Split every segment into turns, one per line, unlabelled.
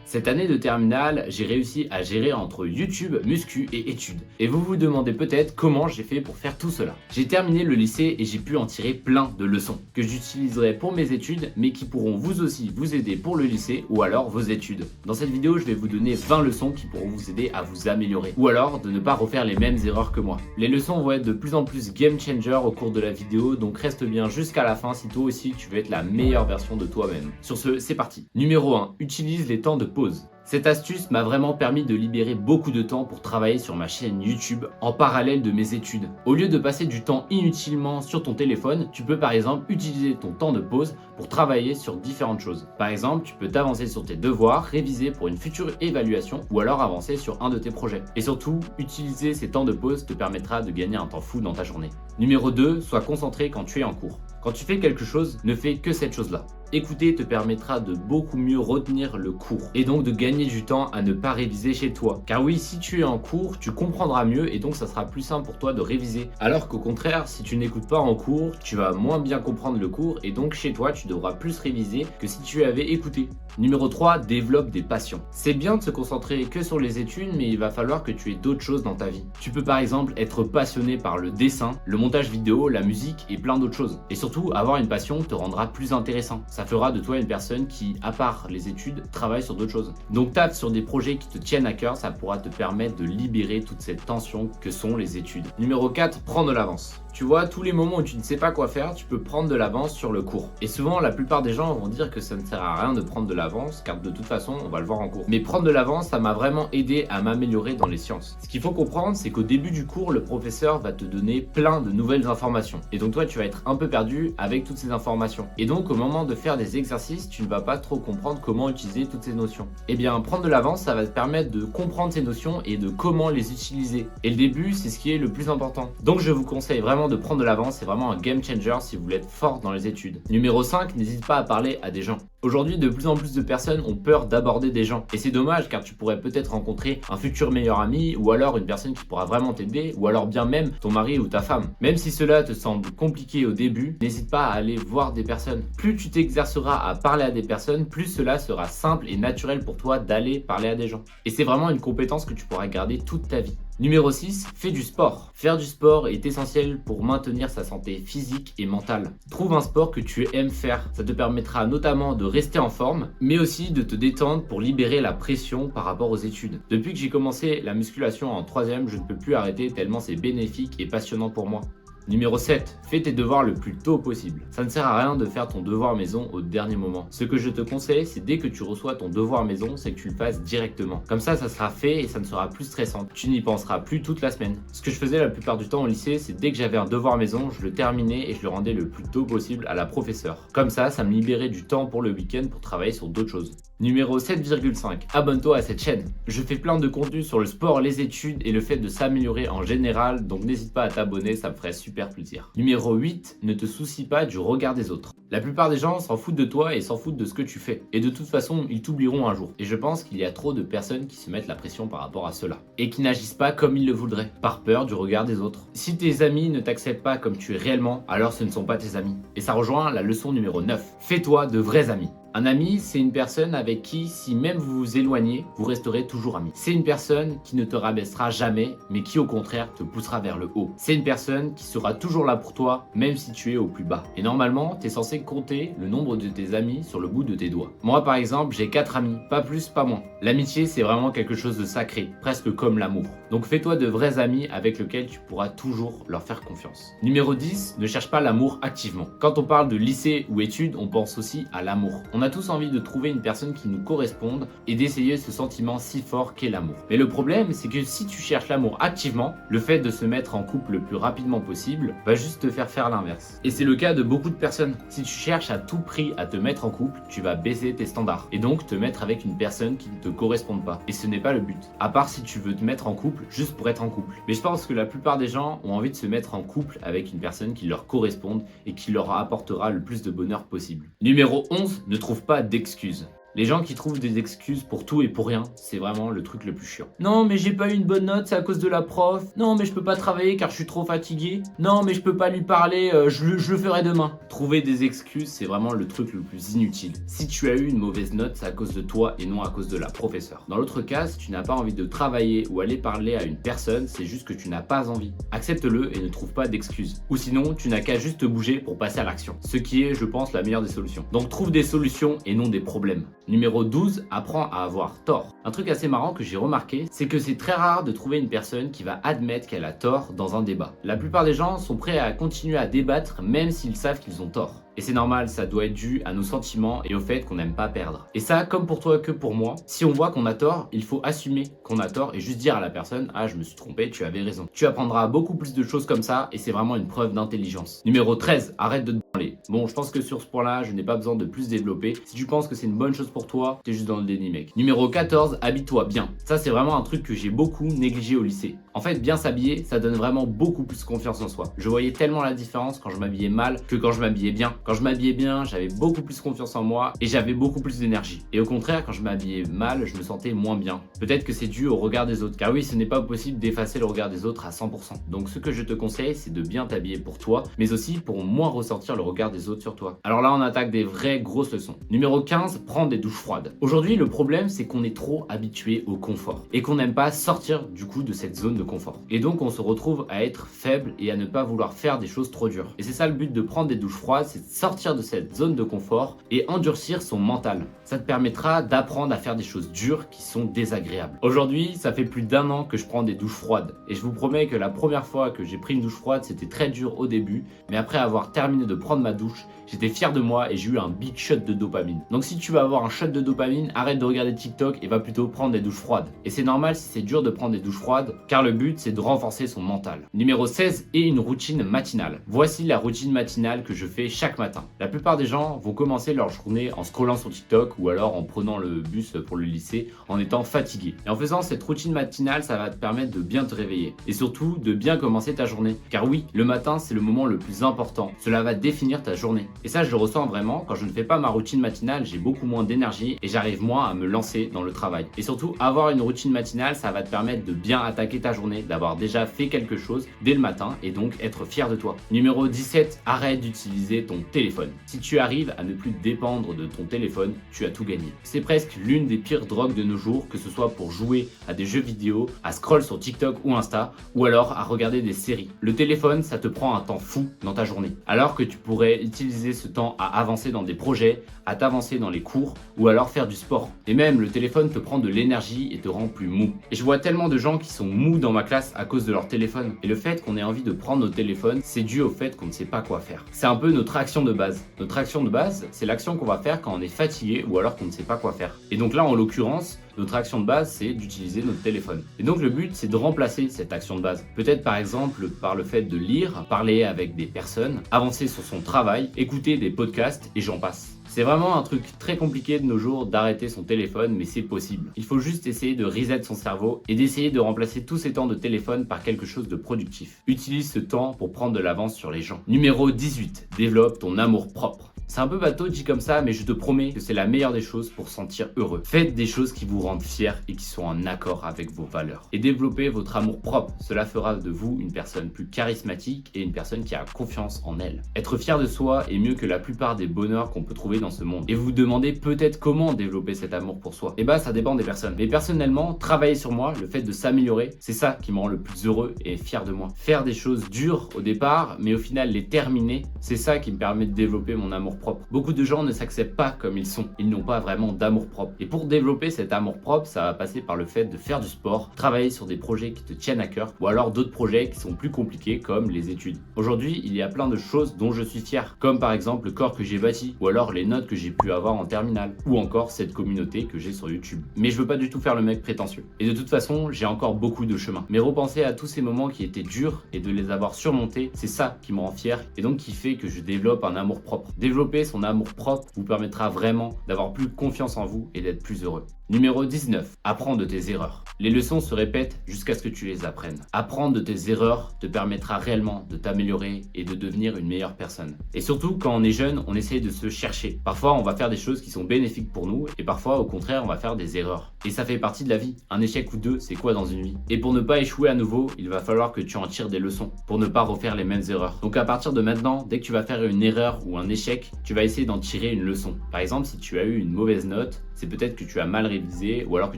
Cette année de terminale, j'ai réussi à gérer entre YouTube, muscu et études. Et vous vous demandez peut-être comment j'ai fait pour faire tout cela. J'ai terminé le lycée et j'ai pu en tirer plein de leçons que j'utiliserai pour mes études mais qui pourront vous aussi vous aider pour le lycée ou alors vos études. Dans cette vidéo, je vais vous donner 20 leçons qui pourront vous aider à vous améliorer ou alors de ne pas refaire les mêmes erreurs que moi. Les leçons vont être de plus en plus game changer au cours de la vidéo, donc reste bien jusqu'à la fin si toi aussi tu veux être la meilleure version de toi-même. Sur ce, c'est parti. Numéro 1, utilise les temps de pause. Cette astuce m'a vraiment permis de libérer beaucoup de temps pour travailler sur ma chaîne YouTube en parallèle de mes études. Au lieu de passer du temps inutilement sur ton téléphone, tu peux par exemple utiliser ton temps de pause pour travailler sur différentes choses. Par exemple, tu peux t'avancer sur tes devoirs, réviser pour une future évaluation ou alors avancer sur un de tes projets. Et surtout, utiliser ces temps de pause te permettra de gagner un temps fou dans ta journée. Numéro 2, sois concentré quand tu es en cours. Quand tu fais quelque chose, ne fais que cette chose-là. Écouter te permettra de beaucoup mieux retenir le cours et donc de gagner du temps à ne pas réviser chez toi. Car oui, si tu es en cours, tu comprendras mieux et donc ça sera plus simple pour toi de réviser. Alors qu'au contraire, si tu n'écoutes pas en cours, tu vas moins bien comprendre le cours et donc chez toi, tu devras plus réviser que si tu avais écouté. Numéro 3, développe des passions. C'est bien de se concentrer que sur les études, mais il va falloir que tu aies d'autres choses dans ta vie. Tu peux par exemple être passionné par le dessin, le montage vidéo, la musique et plein d'autres choses. Et surtout, avoir une passion te rendra plus intéressant. Ça fera de toi une personne qui, à part les études, travaille sur d'autres choses. Donc tape sur des projets qui te tiennent à cœur, ça pourra te permettre de libérer toute cette tension que sont les études. Numéro 4, prends de l'avance. Tu vois, tous les moments où tu ne sais pas quoi faire, tu peux prendre de l'avance sur le cours. Et souvent, la plupart des gens vont dire que ça ne sert à rien de prendre de l'avance, car de toute façon, on va le voir en cours. Mais prendre de l'avance, ça m'a vraiment aidé à m'améliorer dans les sciences. Ce qu'il faut comprendre, c'est qu'au début du cours, le professeur va te donner plein de nouvelles informations. Et donc toi, tu vas être un peu perdu avec toutes ces informations. Et donc, au moment de faire des exercices, tu ne vas pas trop comprendre comment utiliser toutes ces notions. Eh bien, prendre de l'avance, ça va te permettre de comprendre ces notions et de comment les utiliser. Et le début, c'est ce qui est le plus important. Donc, je vous conseille vraiment de prendre de l'avance, c'est vraiment un game changer si vous voulez être fort dans les études. Numéro 5, n'hésite pas à parler à des gens. Aujourd'hui, de plus en plus de personnes ont peur d'aborder des gens. Et c'est dommage car tu pourrais peut-être rencontrer un futur meilleur ami ou alors une personne qui pourra vraiment t'aider ou alors bien même ton mari ou ta femme. Même si cela te semble compliqué au début, n'hésite pas à aller voir des personnes. Plus tu t'exerceras à parler à des personnes, plus cela sera simple et naturel pour toi d'aller parler à des gens. Et c'est vraiment une compétence que tu pourras garder toute ta vie. Numéro 6, fais du sport. Faire du sport est essentiel pour maintenir sa santé physique et mentale. Trouve un sport que tu aimes faire. Ça te permettra notamment de rester en forme, mais aussi de te détendre pour libérer la pression par rapport aux études. Depuis que j'ai commencé la musculation en 3e, je ne peux plus arrêter tellement c'est bénéfique et passionnant pour moi. Numéro 7, fais tes devoirs le plus tôt possible. Ça ne sert à rien de faire ton devoir maison au dernier moment. Ce que je te conseille, c'est dès que tu reçois ton devoir maison, c'est que tu le fasses directement. Comme ça sera fait et ça ne sera plus stressant. Tu n'y penseras plus toute la semaine. Ce que je faisais la plupart du temps au lycée, c'est dès que j'avais un devoir maison, je le terminais et je le rendais le plus tôt possible à la professeure. Comme ça me libérait du temps pour le week-end pour travailler sur d'autres choses. Numéro 7,5, abonne-toi à cette chaîne. Je fais plein de contenu sur le sport, les études et le fait de s'améliorer en général, donc n'hésite pas à t'abonner, ça me ferait super plaisir. Numéro 8, ne te soucie pas du regard des autres. La plupart des gens s'en foutent de toi et s'en foutent de ce que tu fais. Et de toute façon, ils t'oublieront un jour. Et je pense qu'il y a trop de personnes qui se mettent la pression par rapport à cela. Et qui n'agissent pas comme ils le voudraient, par peur du regard des autres. Si tes amis ne t'acceptent pas comme tu es réellement, alors ce ne sont pas tes amis. Et ça rejoint la leçon numéro 9. Fais-toi de vrais amis. Un ami, c'est une personne avec qui, si même vous vous éloignez, vous resterez toujours amis. C'est une personne qui ne te rabaissera jamais, mais qui au contraire te poussera vers le haut. C'est une personne qui sera toujours là pour toi, même si tu es au plus bas. Et normalement, tu es censé compter le nombre de tes amis sur le bout de tes doigts. Moi par exemple, j'ai 4 amis, pas plus, pas moins. L'amitié, c'est vraiment quelque chose de sacré, presque comme l'amour. Donc fais-toi de vrais amis avec lesquels tu pourras toujours leur faire confiance. Numéro 10, ne cherche pas l'amour activement. Quand on parle de lycée ou études, on pense aussi à l'amour. On a tous envie de trouver une personne qui nous corresponde et d'essayer ce sentiment si fort qu'est l'amour. Mais le problème, c'est que si tu cherches l'amour activement, le fait de se mettre en couple le plus rapidement possible va juste te faire l'inverse. Et c'est le cas de beaucoup de personnes. Si tu cherches à tout prix à te mettre en couple, tu vas baisser tes standards et donc te mettre avec une personne qui ne te corresponde pas. Et ce n'est pas le but. À part si tu veux te mettre en couple juste pour être en couple. Mais je pense que la plupart des gens ont envie de se mettre en couple avec une personne qui leur corresponde et qui leur apportera le plus de bonheur possible. Numéro 11, ne trouve pas d'excuses. Les gens qui trouvent des excuses pour tout et pour rien, c'est vraiment le truc le plus chiant. Non mais j'ai pas eu une bonne note, c'est à cause de la prof. Non mais je peux pas travailler car je suis trop fatigué. Non mais je peux pas lui parler, je le ferai demain. Trouver des excuses, c'est vraiment le truc le plus inutile. Si tu as eu une mauvaise note, c'est à cause de toi et non à cause de la professeure. Dans l'autre cas, si tu n'as pas envie de travailler ou aller parler à une personne, c'est juste que tu n'as pas envie. Accepte-le et ne trouve pas d'excuses. Ou sinon, tu n'as qu'à juste te bouger pour passer à l'action. Ce qui est, je pense, la meilleure des solutions. Donc trouve des solutions et non des problèmes. Numéro 12, apprends à avoir tort. Un truc assez marrant que j'ai remarqué, c'est que c'est très rare de trouver une personne qui va admettre qu'elle a tort dans un débat. La plupart des gens sont prêts à continuer à débattre même s'ils savent qu'ils ont tort. Et c'est normal, ça doit être dû à nos sentiments et au fait qu'on n'aime pas perdre. Et ça, comme pour toi que pour moi, si on voit qu'on a tort, il faut assumer qu'on a tort et juste dire à la personne « Ah, je me suis trompé, tu avais raison ». Tu apprendras beaucoup plus de choses comme ça et c'est vraiment une preuve d'intelligence. Numéro 13, arrête de te branler. Bon, je pense que sur ce point-là, je n'ai pas besoin de plus développer. Si tu penses que c'est une bonne chose pour toi, t'es juste dans le déni, mec. Numéro 14, habille-toi bien. Ça, c'est vraiment un truc que j'ai beaucoup négligé au lycée. En fait, bien s'habiller, ça donne vraiment beaucoup plus confiance en soi. Je voyais tellement la différence quand je m'habillais mal que quand je m'habillais bien. Quand je m'habillais bien, j'avais beaucoup plus confiance en moi et j'avais beaucoup plus d'énergie. Et au contraire, quand je m'habillais mal, je me sentais moins bien. Peut-être que c'est dû au regard des autres. Car oui, ce n'est pas possible d'effacer le regard des autres à 100%. Donc ce que je te conseille, c'est de bien t'habiller pour toi, mais aussi pour moins ressentir le regard des autres sur toi. Alors là, on attaque des vraies grosses leçons. Numéro 15, prends des douches froides. Aujourd'hui, le problème, c'est qu'on est trop habitué au confort et qu'on n'aime pas sortir du coup de cette zone de confort. Et donc, on se retrouve à être faible et à ne pas vouloir faire des choses trop dures. Et c'est ça le but de prendre des douches froides, c'est de sortir de cette zone de confort et endurcir son mental. Ça te permettra d'apprendre à faire des choses dures qui sont désagréables. Aujourd'hui, ça fait plus d'1 an que je prends des douches froides. Et je vous promets que la première fois que j'ai pris une douche froide, c'était très dur au début. Mais après avoir terminé de prendre ma douche, j'étais fier de moi et j'ai eu un big shot de dopamine. Donc si tu veux avoir un shot de dopamine, arrête de regarder TikTok et va plutôt prendre des douches froides. Et c'est normal si c'est dur de prendre des douches froides, car le but c'est de renforcer son mental. Numéro 16 est une routine matinale. Voici la routine matinale que je fais chaque matin. La plupart des gens vont commencer leur journée en scrollant sur TikTok ou alors en prenant le bus pour le lycée en étant fatigué. Et en faisant cette routine matinale, ça va te permettre de bien te réveiller et surtout de bien commencer ta journée. Car oui, le matin c'est le moment le plus important. Cela va définir ta journée. Et ça, je le ressens vraiment. Quand je ne fais pas ma routine matinale, j'ai beaucoup moins d'énergie et j'arrive moins à me lancer dans le travail. Et surtout, avoir une routine matinale, ça va te permettre de bien attaquer ta journée, d'avoir déjà fait quelque chose dès le matin et donc être fier de toi. Numéro 17, arrête d'utiliser ton téléphone. Si tu arrives à ne plus dépendre de ton téléphone, tu as tout gagné. C'est presque l'une des pires drogues de nos jours, que ce soit pour jouer à des jeux vidéo, à scroll sur TikTok ou Insta, ou alors à regarder des séries. Le téléphone, ça te prend un temps fou dans ta journée, alors que tu pourrais utiliser ce temps à avancer dans des projets, à t'avancer dans les cours ou alors faire du sport. Et même le téléphone te prend de l'énergie et te rend plus mou. Et je vois tellement de gens qui sont mous dans ma classe à cause de leur téléphone. Et le fait qu'on ait envie de prendre notre téléphone, c'est dû au fait qu'on ne sait pas quoi faire. C'est un peu notre action de base. Notre action de base, c'est l'action qu'on va faire quand on est fatigué ou alors qu'on ne sait pas quoi faire. Et donc là, en l'occurrence, notre action de base, c'est d'utiliser notre téléphone. Et donc le but, c'est de remplacer cette action de base. Peut-être par exemple par le fait de lire, parler avec des personnes, avancer sur son travail, écouter des podcasts et j'en passe. C'est vraiment un truc très compliqué de nos jours d'arrêter son téléphone, mais c'est possible. Il faut juste essayer de reset son cerveau et d'essayer de remplacer tous ces temps de téléphone par quelque chose de productif. Utilise ce temps pour prendre de l'avance sur les gens. Numéro 18. Développe ton amour propre. C'est un peu bateau dit comme ça, mais je te promets que c'est la meilleure des choses pour se sentir heureux. Faites des choses qui vous rendent fiers et qui sont en accord avec vos valeurs. Et développez votre amour propre. Cela fera de vous une personne plus charismatique et une personne qui a confiance en elle. Être fier de soi est mieux que la plupart des bonheurs qu'on peut trouver dans ce monde. Et vous vous demandez peut-être comment développer cet amour pour soi. Et bah ça dépend des personnes. Mais personnellement, travailler sur moi, le fait de s'améliorer, c'est ça qui me rend le plus heureux et fier de moi. Faire des choses dures au départ, mais au final les terminer, c'est ça qui me permet de développer mon amour propre. Beaucoup de gens ne s'acceptent pas comme ils sont. Ils n'ont pas vraiment d'amour propre. Et pour développer cet amour propre, ça va passer par le fait de faire du sport, travailler sur des projets qui te tiennent à cœur, ou alors d'autres projets qui sont plus compliqués comme les études. Aujourd'hui, il y a plein de choses dont je suis fier, comme par exemple le corps que j'ai bâti, ou alors les notes que j'ai pu avoir en terminale, ou encore cette communauté que j'ai sur YouTube. Mais je veux pas du tout faire le mec prétentieux. Et de toute façon, j'ai encore beaucoup de chemin. Mais repenser à tous ces moments qui étaient durs et de les avoir surmontés, c'est ça qui me rend fier et donc qui fait que je développe un amour propre. Développer son amour propre vous permettra vraiment d'avoir plus confiance en vous et d'être plus heureux. Numéro 19. Apprends de tes erreurs. Les leçons se répètent jusqu'à ce que tu les apprennes. Apprendre de tes erreurs te permettra réellement de t'améliorer et de devenir une meilleure personne. Et surtout, quand on est jeune, on essaye de se chercher. Parfois, on va faire des choses qui sont bénéfiques pour nous et parfois, au contraire, on va faire des erreurs. Et ça fait partie de la vie. Un échec ou deux, c'est quoi dans une vie? Et pour ne pas échouer à nouveau, il va falloir que tu en tires des leçons pour ne pas refaire les mêmes erreurs. Donc à partir de maintenant, dès que tu vas faire une erreur ou un échec, tu vas essayer d'en tirer une leçon. Par exemple, si tu as eu une mauvaise note, c'est peut-être que tu as mal révisé ou alors que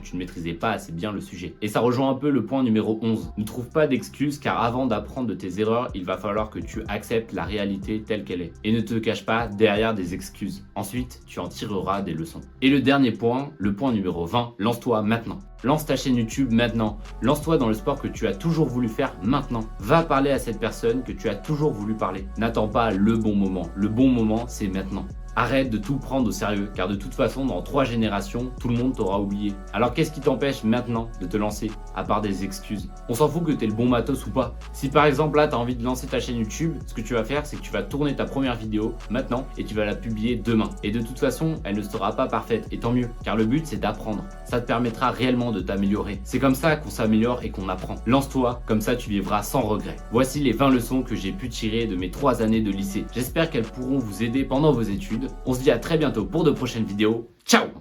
tu ne maîtrisais pas assez bien le sujet. Et ça rejoint un peu le point numéro 11. Ne trouve pas d'excuses car avant d'apprendre de tes erreurs, il va falloir que tu acceptes la réalité telle qu'elle est. Et ne te cache pas derrière des excuses. Ensuite, tu en tireras des leçons. Et le dernier point, le point numéro 20, lance-toi maintenant. Lance ta chaîne YouTube maintenant. Lance-toi dans le sport que tu as toujours voulu faire maintenant. Va parler à cette personne que tu as toujours voulu parler. N'attends pas le bon moment. Le bon moment, c'est maintenant. Arrête de tout prendre au sérieux, car de toute façon, dans 3 générations, tout le monde t'aura oublié. Alors qu'est-ce qui t'empêche maintenant de te lancer, à part des excuses? On s'en fout que t'aies le bon matos ou pas. Si par exemple là, t'as envie de lancer ta chaîne YouTube, ce que tu vas faire, c'est que tu vas tourner ta première vidéo maintenant et tu vas la publier demain. Et de toute façon, elle ne sera pas parfaite, et tant mieux, car le but c'est d'apprendre. Ça te permettra réellement de t'améliorer. C'est comme ça qu'on s'améliore et qu'on apprend. Lance-toi, comme ça tu vivras sans regret. Voici les 20 leçons que j'ai pu tirer de mes 3 années de lycée. J'espère qu'elles pourront vous aider pendant vos études. On se dit à très bientôt pour de prochaines vidéos. Ciao!